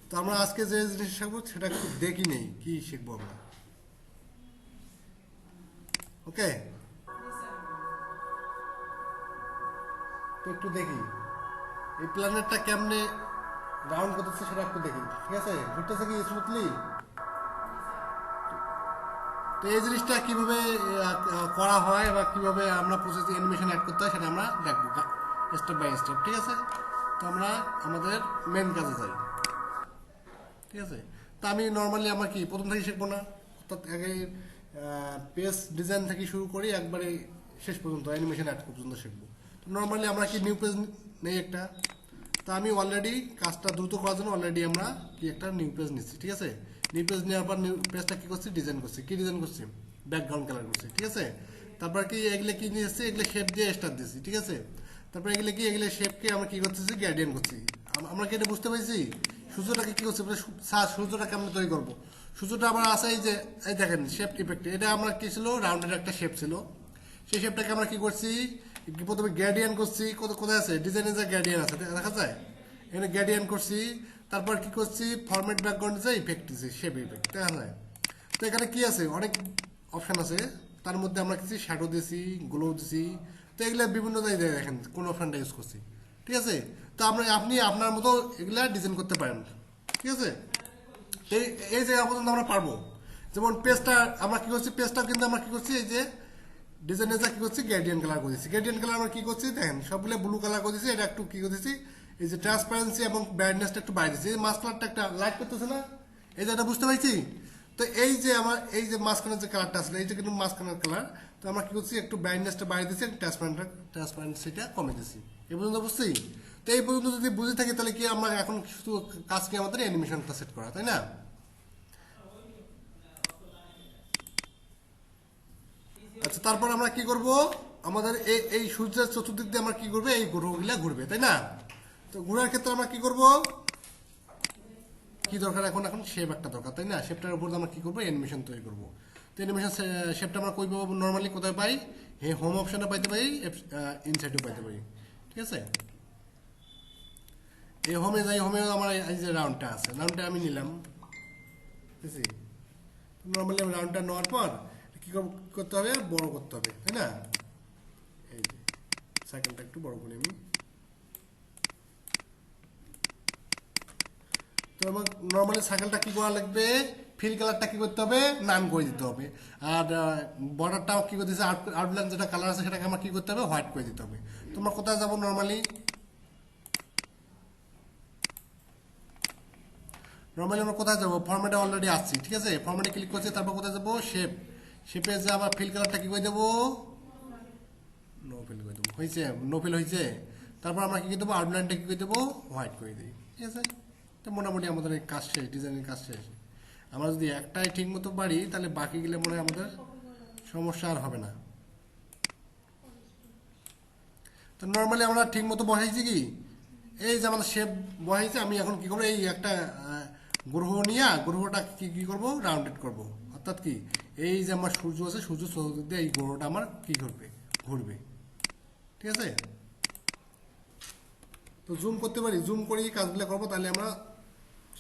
তো আমরা আজকে যে জিনিস শিখবো সেটা একটু দেখি নেই কি শিখবো আমরা। ওকে, তো একটু দেখি এই প্ল্যানেটটা কেমনে রাউন্ড করতেছে সেটা একটু দেখি। ঠিক আছে, ঘুরতেছে কি স্মুথলি? তো এই জিনিসটা কিভাবে করা হয় বা কিভাবে আমরা প্রসেস অ্যানিমেশন অ্যাড করতে হয় সেটা আমরা দেখবো স্টেপ বাই স্টেপ। ঠিক আছে, তো আমরা আমাদের মেন কাজে যাই। ঠিক আছে, তা আমি নর্মালি আমার কি প্রথম থেকে শিখবো না, অর্থাৎ আগে পেজ ডিজাইন থেকে শুরু করি একবারে শেষ পর্যন্ত অ্যানিমেশন অ্যাড পর্যন্ত শিখবো। তো নর্মালি আমরা কি নিউ পেজ নেই একটা, তা আমি অলরেডি কাজটা দ্রুত করার জন্য অলরেডি আমরা কি একটা নিউ পেজ নিচ্ছি। ঠিক আছে, নিউ পেজ নেওয়ার পর নিউ পেজটা কি করছি, ডিজাইন করছি। কি ডিজাইন করছি? ব্যাকগ্রাউন্ড কালার করছি। ঠিক আছে, তারপর কি এগুলো কি নিয়ে এসেছি, এগুলো শেপ দিয়ে স্টার দিচ্ছি। ঠিক আছে, তারপর এগুলো কি এগুলো শেপকে আমরা কি করতেছি, গ্রেডিয়েন্ট করছি। আমরা কি এটা বুঝতে পারছি? সূর্যটাকে কি করছি, সূর্যটা কেমন তৈরি করবো? সূর্যটা আমার আছে এই যে, এই দেখেন শেপ ইফেক্ট, এটা আমরা কি ছিল, রাউন্ডের একটা শেপ ছিল। সেই শেপটাকে আমরা কি করছি, প্রথমে গ্রেডিয়েন্ট করছি। কোথায় আছে ডিজাইনে, যে গ্রেডিয়েন্ট আছে দেখা যায়, এখানে গ্রেডিয়েন্ট করছি। তারপর কি করছি, ফরম্যাট ব্যাকগ্রাউন্ড যে ইফেক্ট দিচ্ছি, শেপ ইফেক্ট দেখা যায়। তো এখানে কি আছে, অনেক অপশান আছে, তার মধ্যে আমরা কিছু শ্যাডো দিছি, গ্লো দিছি। তো এগুলো বিভিন্ন জায়গায় দেখেন কোন অপশানটা ইউজ করছি। ঠিক আছে, তো আপনি আপনার মতো এগুলা ডিজাইন করতে পারেন। ঠিক আছে, এই এই জায়গা পর্যন্ত আমরা পারবো। যেমন পেজটা আমরা কি করছি, পেজটা কিন্তু আমরা কি করছি, এই যে ডিজাইনে যা কি করছি, গ্রেডিয়েন্ট কালার করে দিচ্ছি। গ্রেডিয়েন্ট কালার আমরা কি করছি দেখেন, সবগুলো ব্লু কালার করে দিচ্ছি। এটা একটু কি করতেছি, এই যে ট্রান্সপারেন্সি এবং ব্রাইটনেসটা একটু বাইরে দিচ্ছি। এই মাস্ক কালারটা একটা লাইট করতেছে না, এই যে এটা বুঝতে পারছি। তো এই যে আমার এই যে মাঝখানের যে কালারটা আসলে, এই যে কিন্তু মাঝখানের কালার, তো আমরা কি করছি, একটু ব্রাইটনেসটা বাইরে দিচ্ছি, ট্রান্সপারেন্সিটা কমে দিচ্ছি। এই পর্যন্ত বুঝছি? তো এই পর্যন্ত যদি বুঝে থাকি তাহলে কি আমরা এখন শুধু কাজ কি আমাদের অ্যানিমেশনটা সেট করা, তাই না? আচ্ছা, তারপর আমরা কি করব, আমাদের এই এই সূর্যের চতুর্দিক দিয়ে আমরা কি করবে, এই গ্রহগুলা ঘুরবে, তাই না? তো ঘোরার ক্ষেত্রে আমরা কি করব, কি দরকার, এখন এখন শেপ একটা দরকার, তাই না? শেপটার উপর আমরা কি করবো, অ্যানিমেশন তৈরি করবো। তো অ্যানিমেশন শেপটা আমরা কই পাবো, নর্মালি কোথায় পাই, হ্যাঁ হোম অপশনে পাইতে পারি, ইনসাইডেও পাইতে পারি। ঠিক আছে, এই হোমে যাই, হোমে আমার এই যে রাউন্ডটা আছে, রাউন্ডটা আমি নিলাম। ঠিক আছে, নর্মালি আমি রাউন্ডটা নেওয়ার পর কি করতে হবে, বড় করতে হবে, তাই না? এই যে সাইকেলটা একটু বড় করে আমি। তো আমার নর্মালি সাইকেলটা কি করা লাগবে, ফিল কালারটা কি করতে হবে, নান করে দিতে হবে। আর বর্ডারটাও কি করে দিতে হবে, আউটলাইন যেটা কালার আছে সেটাকে আমার কি করতে হবে, হোয়াইট করে দিতে হবে। তোমরা কোথায় যাবো, নর্মালি নর্মালি আমরা কোথায় যাবো, ফরম্যাটে অলরেডি আসছি। ঠিক আছে, ফরম্যাটে ক্লিক করছি, তারপর কোথায় যাবো, শেপ। শেপে যে আবার ফিল কালারটা কি করে দেবো, নো ফিল করে দেবো, হয়েছে, নো ফিল হয়েছে। তারপর আমরা কি করে দেবো, আউটলাইনটা কি করে দেবো, হোয়াইট করে দিই। ঠিক আছে, তো মোটামুটি আমাদের এই কাজ শেষ, ডিজাইনের কাজ শেষ। আমরা যদি একটাই ঠিক মতো পারি তাহলে বাকি গেলে মনে হয় আমাদের সমস্যা আর হবে না। তো নর্মালি আমরা ঠিক মতো বসাইছি কি, এই যে আমাদের শেপ বসাইছে, আমি এখন কি করবো, এই একটা গ্রহ নিয়ে গ্রহটা কি কি করবো, রাউন্ডেড করব। অর্থাৎ কি, এই যে আমার সূর্য আছে, সূর্য চতুর্দিক দিয়ে এই গ্রহটা আমার কি করবে, ঘুরবে। ঠিক আছে, তো জুম করতে পারি, জুম করে কাজগুলো করবো, তাহলে আমরা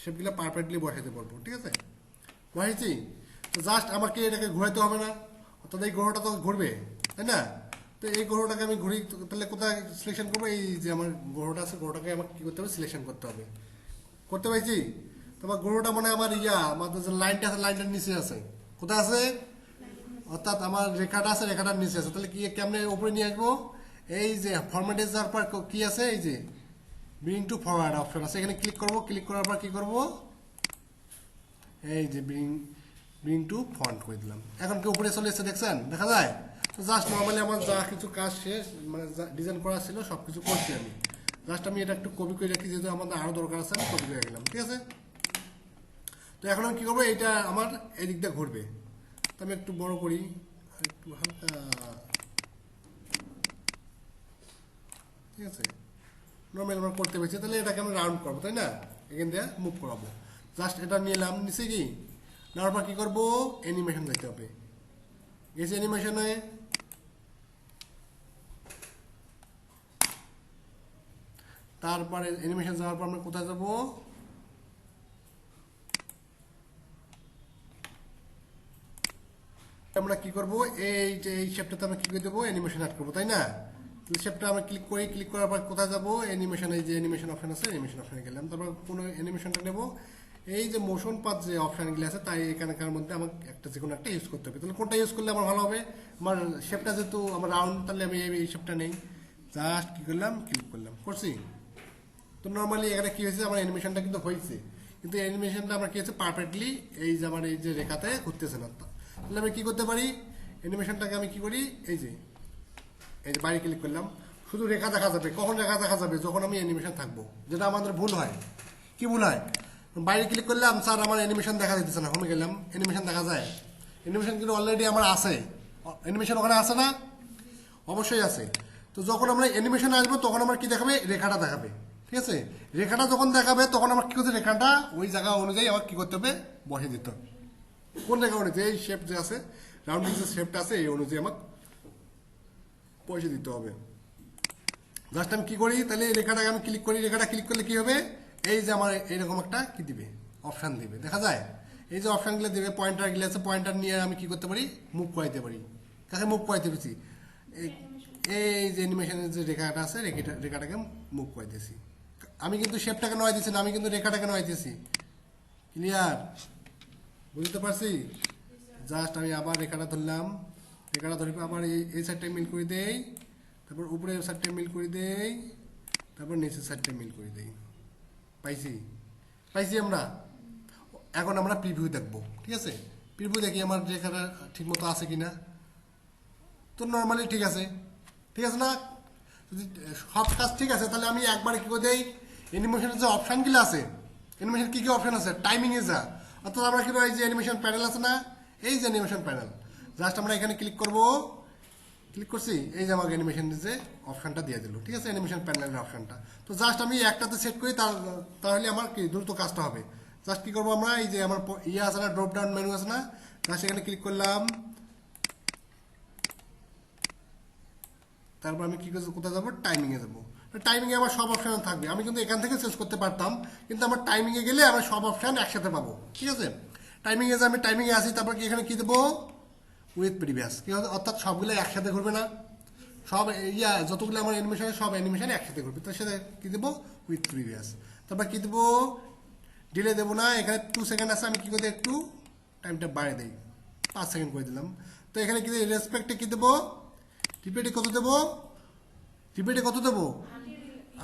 শেপগুলো পারফেক্টলি বসাইতে পারবো। ঠিক আছে, বসাইছি, তো জাস্ট আমাকে এটাকে ঘোরাইতে হবে না, অর্থাৎ এই গ্রহটা তো ঘুরবে, তাই না? তো এই গ্রহটাকে আমি ঘুরি, তাহলে কোথায় সিলেকশন করবো, এই যে আমার গ্রহটা আছে, গ্রহটাকে আমাকে কী করতে হবে, সিলেকশন করতে হবে। করতে পারছি? তোমার গ্রহটা মনে হয় আমার আমাদের যে লাইনটা আছে, লাইনটার নিচে আছে। কোথায় আছে, অর্থাৎ আমার রেখাটা আছে, রেখাটার নিচে আছে। তাহলে কি কেমনে উপরে নিয়ে আসবো, এই যে ফরম্যাটে যাওয়ার পর কি আছে, এই যে ব্রিং টু ফরওয়ার্ড অপশন আছে, এখানে ক্লিক করবো। ক্লিক করার পর কি করবো, এই যে ব্রিং টু ফন্ট করে দিলাম। এখন কি উপরে চলে এসেছে, দেখছেন, দেখা যায়? তো জাস্ট নর্মালি আমার যা কিছু কাজ শেষ, মানে ডিজাইন করা ছিল সব কিছু করছি আমি। জাস্ট আমি এটা একটু কপি করে রাখি, যেহেতু আমাদের আরও দরকার আছে, আমি কপি করে গেলাম। ঠিক আছে, তো এখন আমি কী করবো, এটা আমার এদিক দিয়ে ঘুরবে। তো আমি একটু বড় করি, একটু হালকা। ঠিক আছে, নর্মাল আমরা করতে পেরেছি, তাহলে এটাকে আমি রাউন্ড করবো, তাই না? এখান দিয়ে মুভ করাবো। জাস্ট এটা নিলাম, নিচে কি নেওয়ার পর কী করবো, অ্যানিমেশন যেতে হবে। গেছি অ্যানিমেশনে, তারপরে অ্যানিমেশন যাওয়ার পর আমরা কোথায় যাবো, আমরা কি করব, এই যে এই শেপটাতে আমরা কি করে দেবো, অ্যানিমেশন অ্যাড করবো, তাই না? শেপটা আমরা ক্লিক করি, ক্লিক করার পর কোথায় যাবো, অ্যানিমেশন, এই যে অ্যানিমেশন অপশন আছে, অ্যানিমেশন অপশনে গেলাম। তারপর কোনো অ্যানিমেশনটা নেব, এই যে মোশন পাথ যে অপশনগুলো আছে তাই এখানকার মধ্যে আমার একটা যে কোনো একটা ইউজ করতে হবে। তাহলে কোনটা ইউজ করলে আমার ভালো হবে? আমার শেপটা যেহেতু আমার রাউন্ড, তাহলে আমি এই শেপটা নেই, জাস্ট কি করলাম, ক্লিক করলাম, করছি। তো নর্মালি এখানে কি হয়েছে, আমার অ্যানিমেশনটা কিন্তু হয়েছে, কিন্তু অ্যানিমেশনটা আমার কি হচ্ছে পারফেক্টলি এই যে আমার এই যে রেখাতে ঘুরতেছে না। তাহলে আমি কি করতে পারি, অ্যানিমেশনটাকে আমি কি করি, এই যে বাইরে ক্লিক করলাম, শুধু রেখা দেখা যাবে। কখন রেখা দেখা যাবে? যখন আমি অ্যানিমেশন থাকবো, যেটা আমাদের ভুল হয়। কি ভুল হয়? বাইরে ক্লিক করলাম, স্যার আমার অ্যানিমেশন দেখা দিতেছে না, হোমে গেলাম, অ্যানিমেশন দেখা যায়। অ্যানিমেশন কিন্তু অলরেডি আমার আছে, অ্যানিমেশন ওখানে আছে না? অবশ্যই আছে। তো যখন আমরা অ্যানিমেশনে আসবো তখন আমার কি দেখাবে, রেখাটা দেখাবে, ঠিক আছে? রেখাটা যখন দেখাবে তখন আমার কি করছে, রেখাটা ওই জায়গা অনুযায়ী আমার কি করতে হবে, বসে দিতে হবে। কোন রেখা অনুযায়ী? এই শেপ যে আছে, রাউন্ডিং যে শেপটা আছে, এই অনুযায়ী আমাকে পয়সা দিতে হবে। জাস্ট আমি কি করি, তাহলে এই রেখাটাকে আমি ক্লিক করি, রেখাটা ক্লিক করলে কি হবে, এই যে আমার এইরকম একটা কি দিবে, অপশান দিবে, দেখা যায়? এই যে অপশানগুলো দিবে, পয়েন্টারগুলো আছে, পয়েন্টার নিয়ে আমি কি করতে পারি, মুভ করাইতে পারি। কাকে মুভ করাইতে পেরেছি? এই যে অ্যানিমেশনের যে রেখাটা আছে, রেখাটাকে মুভ করাইতেছি। আমি কিন্তু শেপটাকে নয় দিচ্ছি না, আমি কিন্তু রেখাটাকে নয় দিয়েছি। ক্লিয়ার? বুঝতে পারছি? জাস্ট আমি আবার রেখাটা ধরলাম, রেখাটা ধরে আবার এই সাইডটা মিল করে দেই, তারপর উপরে সাইডটা মিল করে দেই, তারপর নিচের সাইডটা মিল করে দেই। পাইছি? পাইছি আমরা। এখন আমরা প্রিভিউ দেখবো, ঠিক আছে? প্রিভিউ দেখি আমার রেখাটা ঠিক মতো আছে কিনা। তো নর্মালি ঠিক আছে, ঠিক আছে না? যদি সব কাজ ঠিক আছে, তাহলে আমি একবারে কি করে দেই, অ্যানিমেশনের যে অপশানগুলো আছে, অ্যানিমেশন কী কী অপশান আছে, টাইমিংয়ে যা, অর্থাৎ আমরা কিন্তু এই যে অ্যানিমেশন প্যানেল আছে না, এই যে অ্যানিমেশন প্যানেল, জাস্ট আমরা এখানে ক্লিক করব, ক্লিক করছি, এই যে আমাকে অ্যানিমেশনের যে অপশানটা দিয়ে দিল, ঠিক আছে? অ্যানিমেশন প্যানেলের অপশানটা। তো জাস্ট আমি একটাতে সেট করি, তাহলে আমার কি দ্রুত কাজটা হবে। জাস্ট কী করবো আমরা, এই যে আমার ইয়ে আছে না, ড্রপ ডাউন মেনু আছে না, জাস্ট এখানে ক্লিক করলাম, তারপর আমি কী করছি, কোথায় যাবো, টাইমিংয়ে যাবো। টাইমিংয়ে আমার সব অপশান থাকবে। আমি কিন্তু এখান থেকে চেঞ্জ করতে পারতাম, কিন্তু আমার টাইমিংয়ে গেলে আমার সব অপশান একসাথে পাবো, ঠিক আছে? টাইমিংয়ে যে আমি টাইমিংয়ে আসি, তারপর কি এখানে কী দেবো, উইথ প্রিভিয়াস, কি হবে, অর্থাৎ সবগুলো একসাথে ঘুরবে না, সব যতগুলো আমার অ্যানিমেশন, সব অ্যানিমেশন একসাথে ঘুরবে। তো সেটা কী দেবো, উইথ প্রিভিয়াস। তারপর কী দেবো, ডিলে দেবো না, এখানে 2 সেকেন্ড আছে, আমি কী করে একটু টাইমটা বাড়িয়ে দিই, 5 সেকেন্ড করে দিলাম। তো এখানে কী রেসপেক্টে কী দেবো, রিপিটে কত দেবো, রিপিটে কত দেবো,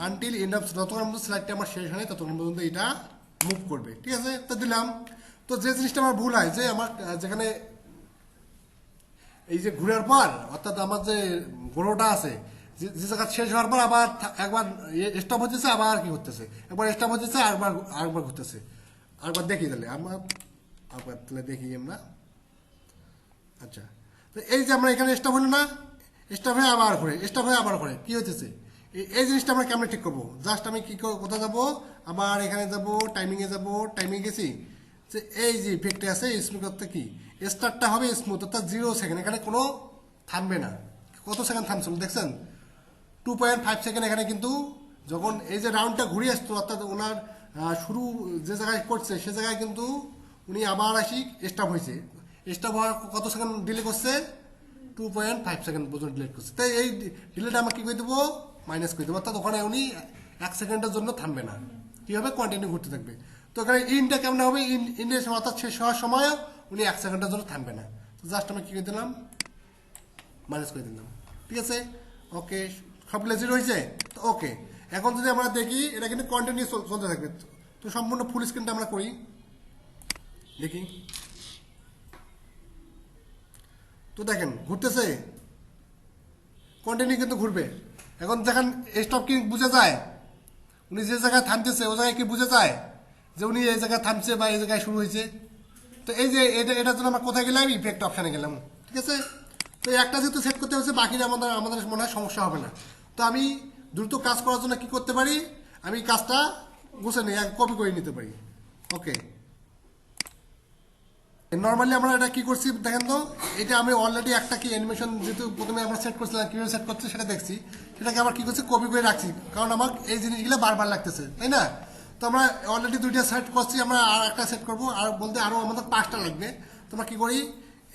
আনটিল এন্ড অফ, যতক্ষণ পর্যন্ত স্লাইডটা আমার শেষ হয় ততক্ষণ পর্যন্ত এটা মুভ করবে, ঠিক আছে? তো দিলাম। তো যে জিনিসটা আমার ভুল হয়, যে আমার যেখানে এই যে ঘুরার পর, অর্থাৎ আমার যে গোড়োটা আছে, যে জায়গা শেষ হওয়ার পর আবার একবার স্টপ হচ্ছে, আবার কি করতেছে, একবার স্টপ হচ্ছে, আরেকবার ঘুরতেছে। আরেকবার দেখি তাহলে আমার, আরেকবার তাহলে দেখি আমরা। আচ্ছা, তো এই যে আমরা এখানে স্টপ হলো না, স্টপ হয়ে আবার ঘুরে, স্টপ হয়ে আবার ঘুরে, কি হইতেছে? এই জিনিসটা আমরা কেমন ঠিক করবো? জাস্ট আমি কি কোথায় যাবো, আবার এখানে যাবো, টাইমিংয়ে যাবো, টাইমিংয়ে গেছি, যে এই যে ইফেক্টে আছে স্মুথ করতে, কি স্টার্টটা হবে স্মুথ, অর্থাৎ 0 সেকেন্ড, এখানে কোনো থামবে না। কত সেকেন্ড থামছিল দেখছেন, 2.5 সেকেন্ড। এখানে কিন্তু যখন এই যে রাউন্ডটা ঘুরে আসতো, অর্থাৎ ওনার শুরু যে জায়গায় করছে সে জায়গায় কিন্তু উনি আবার আসি স্টপ হয়েছে, স্টপ হওয়ার কত সেকেন্ড ডিলে করছে, 2.5 সেকেন্ড পর্যন্ত ডিলেট করছে। তাই এই ডিলেটা আমরা কী করে দেবো, মাইনাস করে দেবো, অর্থাৎ ওখানে উনি 1 সেকেন্ডের জন্য থামবে না, কী হবে, কন্টিনিউ ঘুরতে থাকবে। তো এখানে ইনটা কেমন হবে, ইনের অর্থাৎ শেষ হওয়ার সময় উনি 1 সেকেন্ডের জন্য থামবে না। তো জাস্ট আমি কী করে দিলাম, মাইনাস করে দিলাম, ঠিক আছে? ওকে, সবগুলো 0 হয়েছে, তো ওকে। এখন যদি আমরা দেখি, এটা কিন্তু কন্টিনিউ চলতে থাকবে। তো সম্পূর্ণ ফুল স্ক্রিনটা আমরা করি, দেখি। তো দেখেন ঘুরতেছে, কন্টিনিউ কিন্তু ঘুরবে। এখন দেখেন স্টপ কি বুঝে যায়, উনি যে জায়গায় থামতেছে ও জায়গায় কি বুঝে যায় যে উনি এই জায়গায় থামছে বা এই জায়গায় শুরু হয়েছে। তো এই যে এটার জন্য আমরা কোথায় গেলাম, ইফেক্ট অপশানে গেলাম, ঠিক আছে? তো একটা যেহেতু সেট করতে হচ্ছে, বাকিটা আমাদের মনে হয় সমস্যা হবে না। তো আমি দ্রুত কাজ করার জন্য কি করতে পারি, আমি কাজটা গুছে নিই, কপি করে নিতে পারি। ওকে, নর্মালি আমরা এটা কি করছি দেখেন তো, এটা আমি অলরেডি একটা কি অ্যানিমেশন যেহেতু প্রথমে আমরা সেট করছিলাম, কীভাবে সেট করছি সেটা দেখছি, সেটাকে আবার কি করছি, কপি করে রাখছি, কারণ আমার এই জিনিসগুলো বারবার লাগতেছে, তাই না? তো আমরা অলরেডি 2টা সেট করছি, আমরা আর একটা সেট করবো, আর বলতে আরও আমাদের 5টা লাগবে। তো আমরা কী করি,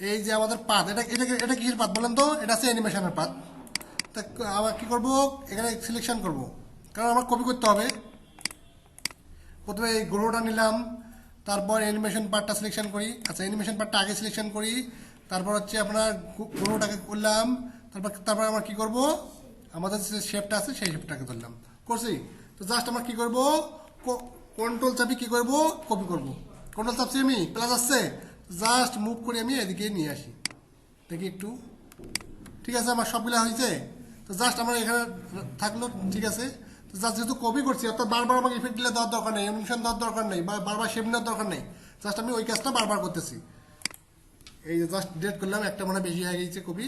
এই যে আমাদের পাথ, এটা এটা এটা কিসের পাথ বলেন তো? এটা হচ্ছে অ্যানিমেশনের পাথ। তা আবার কী করবো, এখানে সিলেকশন করব, কারণ আমার কপি করতে হবে। প্রথমে এই গ্রহটা নিলাম, তারপর অ্যানিমেশন পার্টটা সিলেকশন করি। আচ্ছা, অ্যানিমেশন পার্টটা আগে সিলেকশন করি, তারপর হচ্ছে আপনার গ্রহটাকে করলাম, তারপর আমরা কী করব, আমাদের যে শেপটা আছে সেই শেপটাকে ধরলাম, করছি। তো জাস্ট আমরা কী করব, কন্ট্রোল চাপি কী করব, কপি করব। কন্ট্রোল চাপছি আমি, প্লাস আসছে, জাস্ট মুভ করে আমি এদিকে নিয়ে আসি, দেখি একটু। ঠিক আছে, আমার সবগুলো হয়েছে। তো জাস্ট আমার এখানে থাকলো, ঠিক আছে। তো জাস্ট যেহেতু কপি করছি, অর্থাৎ বারবার আমাকে ইফেক্ট দিলে দেওয়ার দরকার নেই, অ্যানিমেশন দেওয়ার দরকার নেই, বা বারবার শেপ নেওয়ার দরকার নেই। জাস্ট আমি ওই কাজটা বারবার করতেছি। এই যে জাস্ট ডিলিট করলাম, একটা মনে বেশি হয়ে গেছে কপি।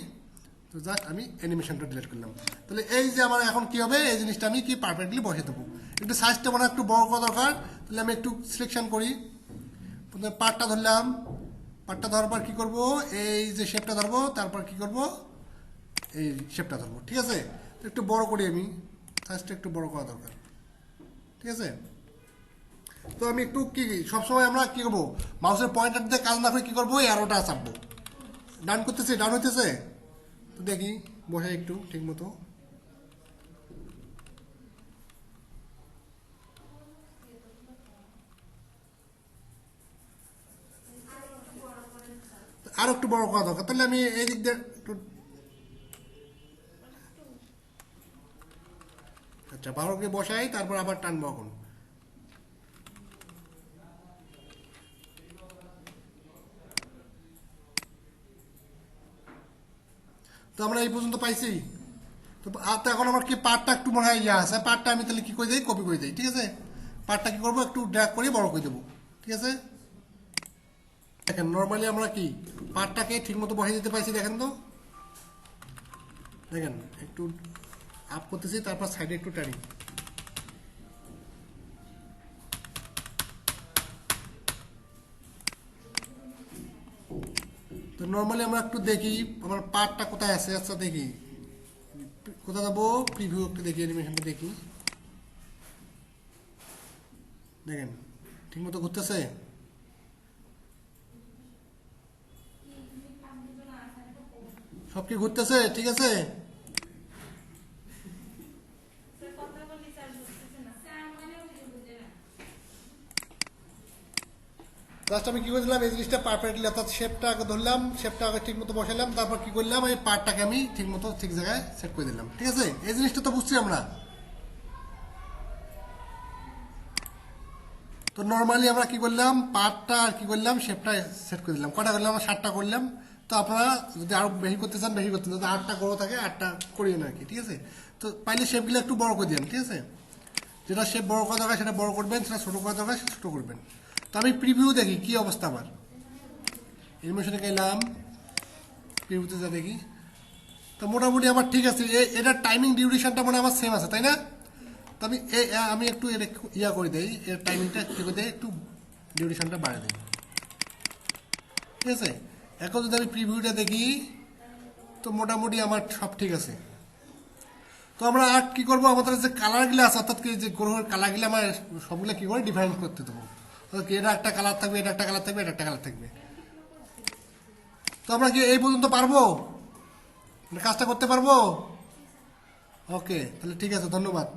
তো জাস্ট আমি অ্যানিমেশনটা ডিলিট করলাম। তাহলে এই যে আমার এখন কি হবে, এই জিনিসটা আমি কি পারফেক্টলি বসে দেবো। একটু সাইজটা মনে একটু বড় করা দরকার। তাহলে আমি একটু সিলেকশন করি, প্রথমে পার্টটা ধরলাম, পার্টটা ধরার পর কী করবো, এই যে শেপটা ধরবো, তারপর কি করব, এই শেপটা ধরবো। ঠিক আছে, একটু বড় করি আমি, সাইজটা একটু বড় করা দরকার। ঠিক আছে, তো আমি একটু কি সবসময় আমরা কি করবো, মাউসের পয়েন্টার দিয়ে কাজ না করে কি করবো, অ্যারোটা চাপবো। ডান করতেছে, ডান হইতেছে, তো দেখি বসে একটু ঠিক মতো। আরো একটু বড় করা দরকার। তাহলে আমি এই দিক দিয়ে একটু, আচ্ছা 12কে বসাই, তারপর আবার টানবো এখন। তো আমরা এই পর্যন্ত পাইছি। তো তো এখন আমার কি পার্টটা একটু মনে হয় ইয়ে আছে, পার্টটা আমি তাহলে কি করে দিই, কপি করে দিই। ঠিক আছে, পার্টটা কি করবো, একটু ড্র্যাগ করে বড় করে দেবো। ঠিক আছে, দেখেন নর্মালি আমরা কি পার্টটাকে ঠিক মতো বসিয়ে দিতে পারছি, দেখেন তো, দেখেন একটু আপ করতেছি, তারপর সাইডে একটু টানি। তো নর্মালি আমরা একটু দেখি আমার পার্টটা কোথায় আছে। আচ্ছা দেখি কোথায় যাবো, প্রিভিউ একটু দেখি, অ্যানিমেশনটা দেখি। দেখেন ঠিক মতো ঘুরতেছে। সব কি ঘুরতেছে, ঠিক আছে। জাস্ট আমি কি করেছিলাম, এই জিনিসটা পারফেক্টলি, অর্থাৎ শেপটা আগে ধরলাম, শেপটা আগে ঠিক মতো বসালাম, তারপর কি করলাম, এই পার্টটাকে আমি ঠিক মতো ঠিক জায়গায় সেট করে দিলাম। ঠিক আছে, এই জিনিসটা তো বুঝছি আমরা। তো নর্মালি আমরা কি করলাম, পার্টটা আর কি করলাম, শেপটা সেট করে দিলাম। কটা করলাম, আমরা 7টা করলাম। তো আপনারা যদি আরো বেশি করতে চান বেশি করতে চান, যদি 8টা করো থাকে 8টা করিয়ে না আর কি। ঠিক আছে, তো পাইলে শেপগুলো একটু বড় করে দিন। ঠিক আছে, যেটা শেপ বড় করা দরকার সেটা বড় করবেন, সেটা ছোটো করা দরকার সেটা ছোটো করবেন। তো আমি প্রিভিউ দেখি কি অবস্থা আমার, অ্যানিমেশনে গেলাম, প্রিভিউতে যা দেখি। তো মোটামুটি আমার ঠিক আছে, এটার টাইমিং ডিউরেশনটা মানে আমার সেম আছে, তাই না? তো আমি একটু এটা ইয়া করে দিই, এর টাইমিংটা কী করে দিই, একটু ডিউরেশনটা বাড়িয়ে দিই। ঠিক আছে, এখন যদি আমি প্রিভিউটা দেখি, তো মোটামুটি আমার সব ঠিক আছে। তো আমরা আর কি করবো, আমাদের যে কালারগুলো আছে, অর্থাৎ কি যে গ্রহের কালারগুলো আমার সবগুলো কি করে ডিফাইন করতে দেবো। এটা একটা কালার থাকবে, এটা একটা কালার থাকবে, এটা একটা কালার থাকবে। তো আমরা কি এই পর্যন্ত পারবো, কাজটা করতে পারবো? ওকে, তাহলে ঠিক আছে, ধন্যবাদ।